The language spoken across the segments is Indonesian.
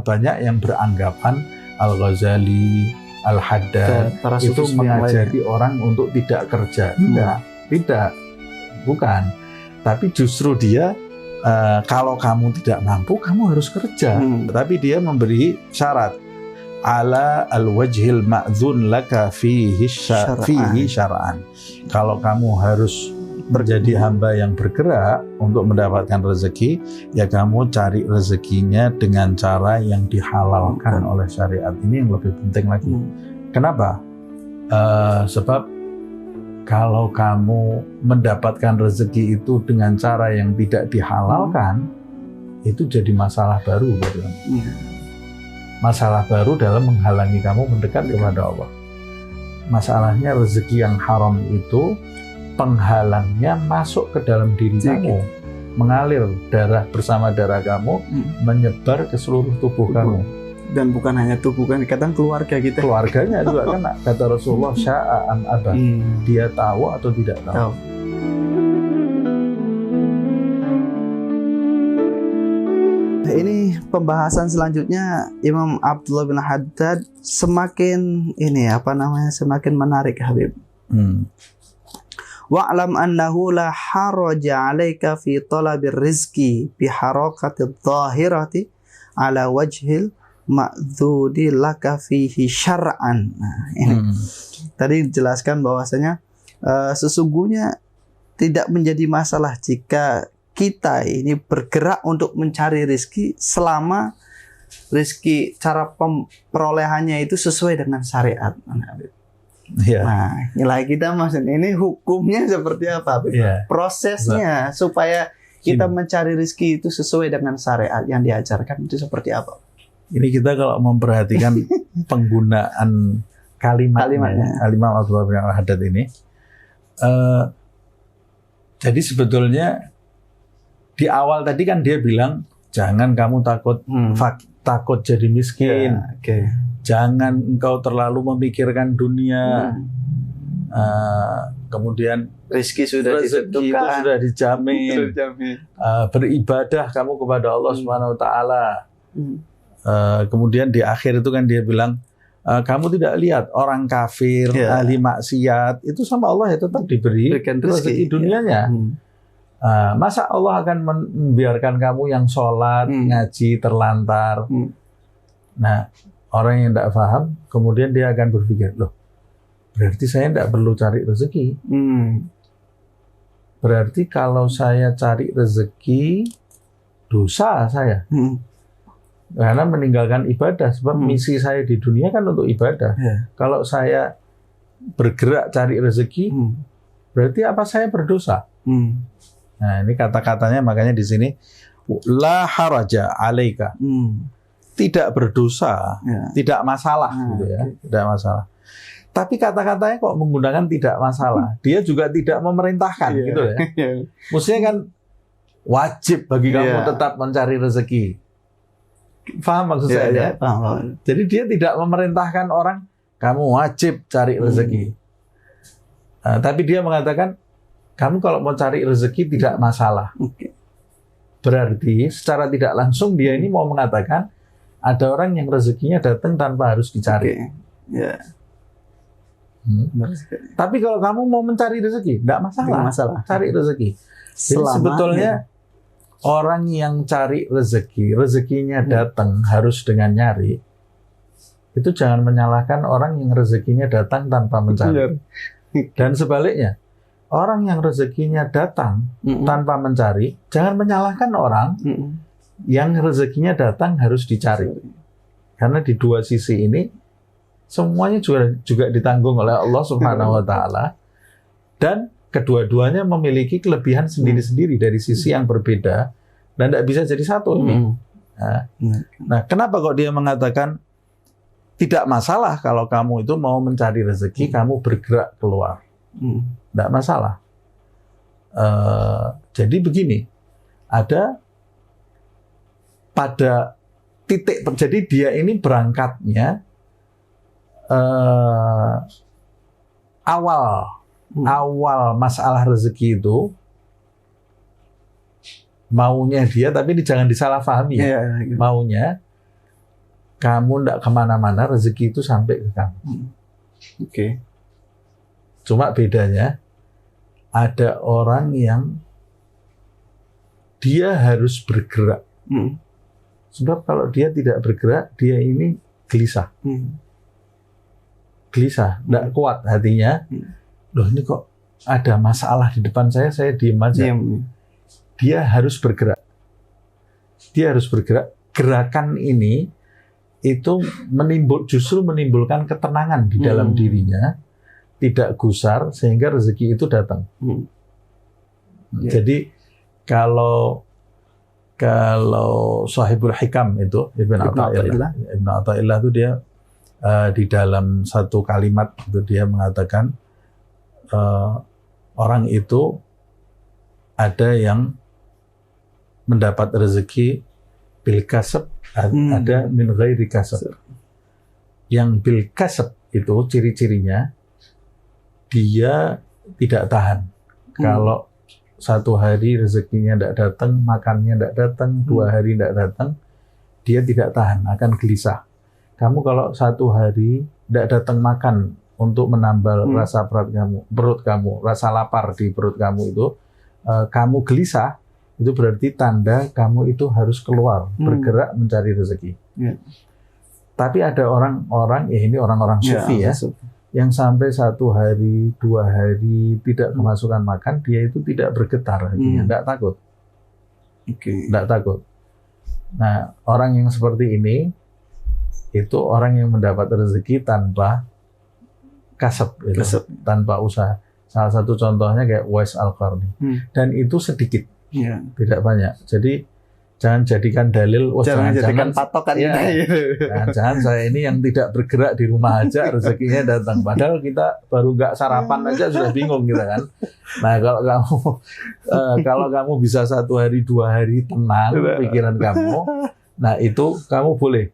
banyak yang beranggapan Al-Ghazali, Al-Haddad itu mengajari orang untuk tidak kerja. Tidak, bukan. Tapi justru dia kalau kamu tidak mampu, kamu harus kerja. Tapi dia memberi syarat ala al-wajhil ma'dzun laka fihi syar'an. Kalau kamu harus menjadi hamba yang bergerak untuk mendapatkan rezeki, ya kamu cari rezekinya dengan cara yang dihalalkan oleh syariat. Ini yang lebih penting lagi. Kenapa? Sebab kalau kamu mendapatkan rezeki itu dengan cara yang tidak dihalalkan, itu jadi masalah baru. Masalah baru dalam menghalangi kamu mendekat kepada Allah. Masalahnya rezeki yang haram itu penghalangnya masuk ke dalam diri kamu, mengalir darah bersama darah kamu, menyebar ke seluruh tubuh kamu. Dan bukan hanya tubuh kan, kadang keluarga kita. Keluarganya juga kan, kata Rasulullah, sya'an abah. Dia tahu atau tidak tahu. Ini pembahasan selanjutnya Imam Abdullah bin Haddad semakin semakin menarik, Habib. Wa'lam annahu la haraja 'alaika fi talabir rizqi bi harakati dhahirati ala wajhil ma'dzudi laka fihi syar'an. Nah, ini tadi dijelaskan bahwasanya sesungguhnya tidak menjadi masalah jika kita ini bergerak untuk mencari rezeki selama rezeki cara perolehannya itu sesuai dengan syariat. Nah, nilai kita maksudnya ini hukumnya seperti apa? Prosesnya supaya kita mencari rezeki itu sesuai dengan syariat yang diajarkan itu seperti apa? Ini kita kalau memperhatikan penggunaan kalimatnya Abdullah bin Haddad ini, jadi sebetulnya di awal tadi kan dia bilang jangan kamu takut jadi miskin. Jangan engkau terlalu memikirkan dunia. Kemudian rezeki itu sudah dijamin. Beribadah kamu kepada Allah Subhanahu wa taala. Kemudian di akhir itu kan dia bilang kamu tidak lihat orang kafir, ahli maksiat itu sama Allah ya tetap diberi rezeki dunianya. Masa Allah akan membiarkan kamu yang sholat, ngaji, terlantar? Nah, orang yang tidak paham, kemudian dia akan berpikir, loh, berarti saya tidak perlu cari rezeki. Berarti kalau saya cari rezeki, dosa saya. Karena meninggalkan ibadah, sebab misi saya di dunia kan untuk ibadah. Kalau saya bergerak cari rezeki, berarti apa saya berdosa? Nah, ini kata-katanya makanya di sini la haraja 'alaika. Tidak berdosa, tidak masalah gitu ya, tidak masalah. Tapi kata-katanya kok menggunakan tidak masalah. Dia juga tidak memerintahkan gitu ya. Maksudnya kan wajib bagi kamu tetap mencari rezeki. Paham maksud saya? Paham. Jadi dia tidak memerintahkan orang kamu wajib cari rezeki. Tapi dia mengatakan kamu kalau mau cari rezeki tidak masalah. Berarti secara tidak langsung dia ini mau mengatakan ada orang yang rezekinya datang tanpa harus dicari. Tapi kalau kamu mau mencari rezeki, tidak masalah. Cari rezeki. Jadi sebetulnya orang yang cari rezeki, rezekinya datang harus dengan nyari. Itu jangan menyalahkan orang yang rezekinya datang tanpa mencari. Dan sebaliknya, orang yang rezekinya datang tanpa mencari, jangan menyalahkan orang yang rezekinya datang harus dicari. Karena di dua sisi ini semuanya juga ditanggung oleh Allah Subhanahu wa taala, dan kedua-duanya memiliki kelebihan sendiri-sendiri dari sisi yang berbeda dan tidak bisa jadi satu ini. Nah, kenapa kok dia mengatakan tidak masalah kalau kamu itu mau mencari rezeki, kamu bergerak keluar? Tidak masalah. Jadi begini, ada pada titik, jadi dia ini berangkatnya awal masalah rezeki itu maunya dia, tapi ini jangan disalahpahami ya. Maunya kamu tidak kemana-mana, rezeki itu sampai ke kamu. Oke. Cuma bedanya ada orang yang dia harus bergerak. Sebab kalau dia tidak bergerak, dia ini gelisah. Gelisah, tidak kuat hatinya. Loh, ini kok ada masalah di depan saya diem aja. Dia harus bergerak. Dia harus bergerak. Gerakan ini itu justru menimbulkan ketenangan di dalam dirinya, tidak gusar, sehingga rezeki itu datang. Jadi kalau Shahibul Hikam itu Ibn Athaillah itu dia di dalam satu kalimat itu dia mengatakan orang itu ada yang mendapat rezeki bil kasab, ada min ghairi kasab. Yang bil kasab itu ciri-cirinya dia tidak tahan. Kalau satu hari rezekinya tidak datang, makannya tidak datang, 2 hari tidak datang, dia tidak tahan, akan gelisah. Kamu kalau satu hari tidak datang makan untuk menambal rasa perut kamu, rasa lapar di perut kamu itu, kamu gelisah, itu berarti tanda kamu itu harus keluar, bergerak mencari rezeki. Tapi ada orang-orang, ini orang-orang sufi yang sampai 1 hari, 2 hari tidak kemasukan makan, dia itu tidak bergetar, tidak takut. Tidak takut. Nah, orang yang seperti ini, itu orang yang mendapat rezeki tanpa kasab, tanpa usaha. Salah satu contohnya kayak Uwais Al-Qarni. Dan itu sedikit, tidak banyak. Jadi jangan jadikan dalil, jangan jadikan patokan. Jangan saya ini yang tidak bergerak di rumah aja rezekinya datang. Padahal kita baru nggak sarapan aja sudah bingung gitu kan. Nah kalau kamu bisa 1 hari 2 hari tenang pikiran kamu, nah itu kamu boleh.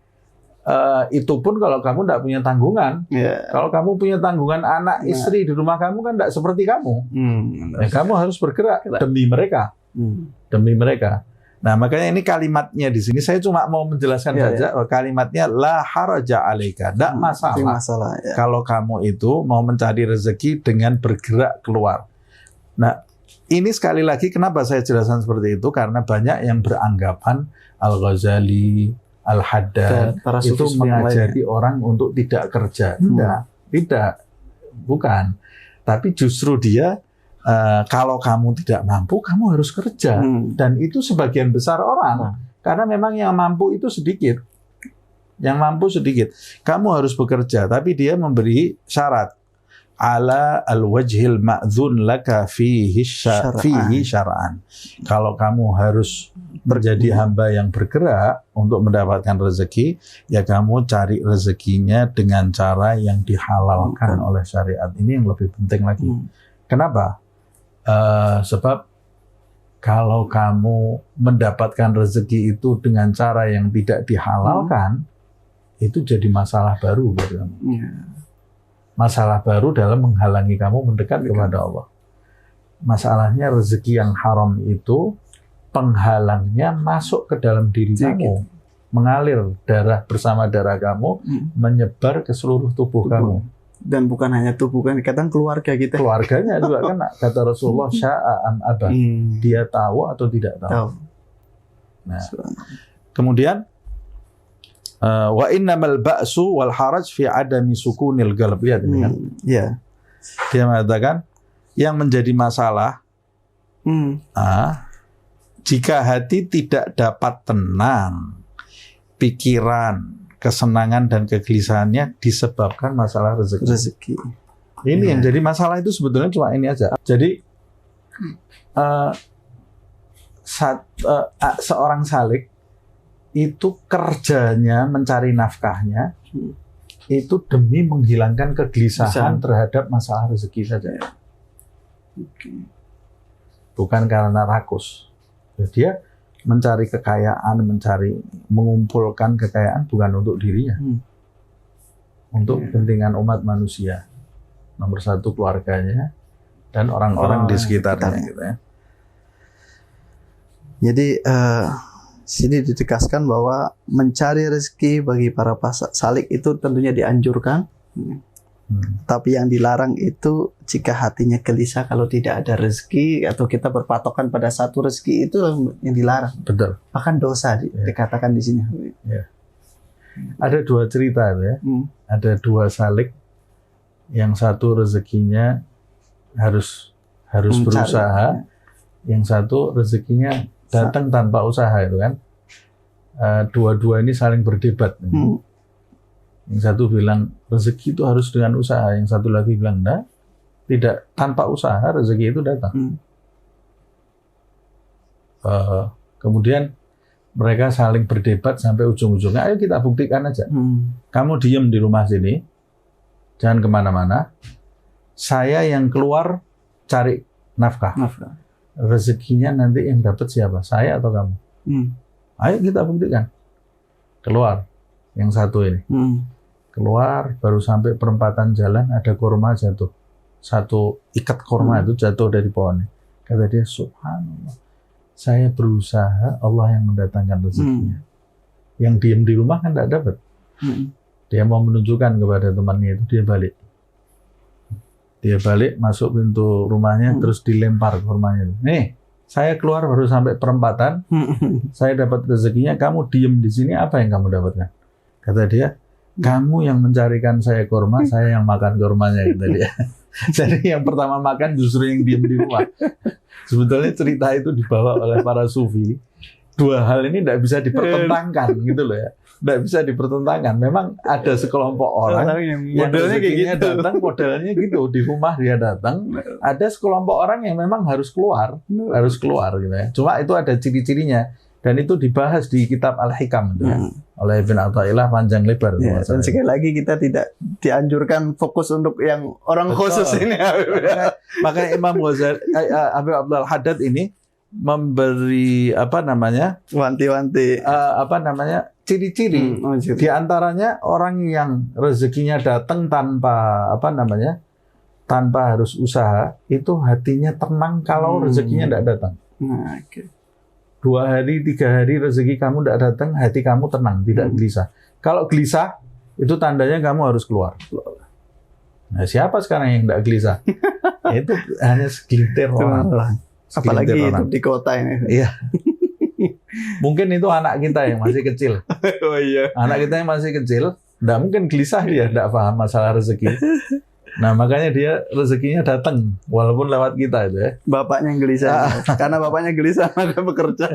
Itu pun kalau kamu tidak punya tanggungan. Kalau kamu punya tanggungan anak, istri di rumah kamu kan tidak seperti kamu. Kamu harus bergerak demi mereka, demi mereka. Nah, makanya ini kalimatnya di sini saya cuma mau menjelaskan saja. Kalimatnya la haraja alaika, tidak masalah. Kalau kamu itu mau mencari rezeki dengan bergerak keluar. Nah, ini sekali lagi kenapa saya jelaskan seperti itu, karena banyak yang beranggapan Al-Ghazali, Al-Haddad itu mengajari orang untuk tidak kerja. Tidak, bukan. Tapi justru dia kalau kamu tidak mampu, kamu harus kerja. Dan itu sebagian besar orang. Karena memang yang mampu itu sedikit. Yang mampu sedikit. Kamu harus bekerja, tapi dia memberi syarat. Ala al-wajhil ma'dzun laka fihi syar'an. Kalau kamu harus menjadi hamba yang bergerak untuk mendapatkan rezeki, ya kamu cari rezekinya dengan cara yang dihalalkan oleh syariat. Ini yang lebih penting lagi. Kenapa? Sebab kalau kamu mendapatkan rezeki itu dengan cara yang tidak dihalalkan, itu jadi masalah baru buat kamu. Masalah baru dalam menghalangi kamu mendekat kepada Allah. Masalahnya rezeki yang haram itu penghalangnya masuk ke dalam diri kamu, mengalir darah bersama darah kamu, menyebar ke seluruh tubuh kamu. Dan bukan hanya tubuh, kan kadang keluarga kita. Keluarganya juga kan, kata Rasulullah, sya'a am abah. Dia tahu atau tidak tahu. Nah, kemudian wa innamal ba'su wal haraj fi adami sukunil qalb. Lihat ini kan. Dia mengatakan yang menjadi masalah jika hati tidak dapat tenang, pikiran, kesenangan dan kegelisahannya disebabkan masalah rezeki. Ini yang jadi masalah itu sebetulnya cuma ini aja. Jadi seorang salik itu kerjanya mencari nafkahnya itu demi menghilangkan kegelisahan terhadap masalah rezeki saja. Bukan karena rakus. Dia mencari kekayaan, mengumpulkan kekayaan bukan untuk dirinya, untuk kepentingan umat manusia. Nomor 1 keluarganya dan orang-orang di sekitarnya. Gitu ya. Jadi sini ditegaskan bahwa mencari rezeki bagi para salik itu tentunya dianjurkan. Tapi yang dilarang itu jika hatinya gelisah kalau tidak ada rezeki atau kita berpatokan pada satu rezeki, itu yang dilarang. Betul. Bahkan dosa dikatakan di sini. Ya. Ada dua cerita ya. Ada dua salik, yang satu rezekinya harus berusaha, yang satu rezekinya datang tanpa usaha itu kan. Dua-dua ini saling berdebat. Yang satu bilang rezeki itu harus dengan usaha, yang satu lagi bilang enggak, tidak, tanpa usaha rezeki itu datang. Kemudian mereka saling berdebat sampai ujung-ujungnya, ayo kita buktikan aja. Kamu diem di rumah sini, jangan kemana-mana. Saya yang keluar cari nafkah. Rezekinya nanti yang dapat siapa? Saya atau kamu? Ayo kita buktikan. Keluar yang satu ini. Keluar, baru sampai perempatan jalan, ada kurma jatuh. Satu ikat kurma itu jatuh dari pohonnya. Kata dia, subhanallah, saya berusaha, Allah yang mendatangkan rezekinya. Yang diem di rumah kan tidak dapat. Dia mau menunjukkan kepada temannya itu, dia balik. Dia balik, masuk pintu rumahnya, terus dilempar kurmanya itu. Nih, saya keluar baru sampai perempatan, saya dapat rezekinya, kamu diem di sini, apa yang kamu dapatkan? Kata dia, kamu yang mencarikan saya kurma, saya yang makan kurmanya, kata dia. Jadi yang pertama makan justru yang diem di rumah. Sebetulnya cerita itu dibawa oleh para sufi. Dua hal ini tidak bisa dipertentangkan, gitu loh ya. Tidak bisa dipertentangkan. Memang ada sekelompok orang yang modelnya kayak gitu. Datang, modelnya gitu. Di rumah dia datang. Ada sekelompok orang yang memang harus keluar gitu ya. Cuma itu ada ciri-cirinya. Dan itu dibahas di kitab Al-Hikam itu ya. Oleh Ibn Athaillah panjang lebar. Ya, dan sekali lagi kita tidak dianjurkan fokus untuk yang orang khusus ini. Makanya Imam Ghazali, Habib Abdul Haddad ini memberi wanti-wanti ciri-ciri. Di antaranya orang yang rezekinya datang tanpa tanpa harus usaha, itu hatinya tenang kalau rezekinya tidak datang. Okay. 2 hari, 3 hari rezeki kamu tidak datang, hati kamu tenang, tidak gelisah. Kalau gelisah, itu tandanya kamu harus keluar. Nah, siapa sekarang yang tidak gelisah? Itu hanya segelintir orang. Apalagi hidup di kota ini. Iya. Mungkin itu anak kita yang masih kecil. Oh iya. Anak kita yang masih kecil, tidak mungkin gelisah dia, tidak paham masalah rezeki. Nah, makanya dia rezekinya datang walaupun lewat kita itu ya. Bapaknya yang gelisah. Karena bapaknya gelisah maka bekerja.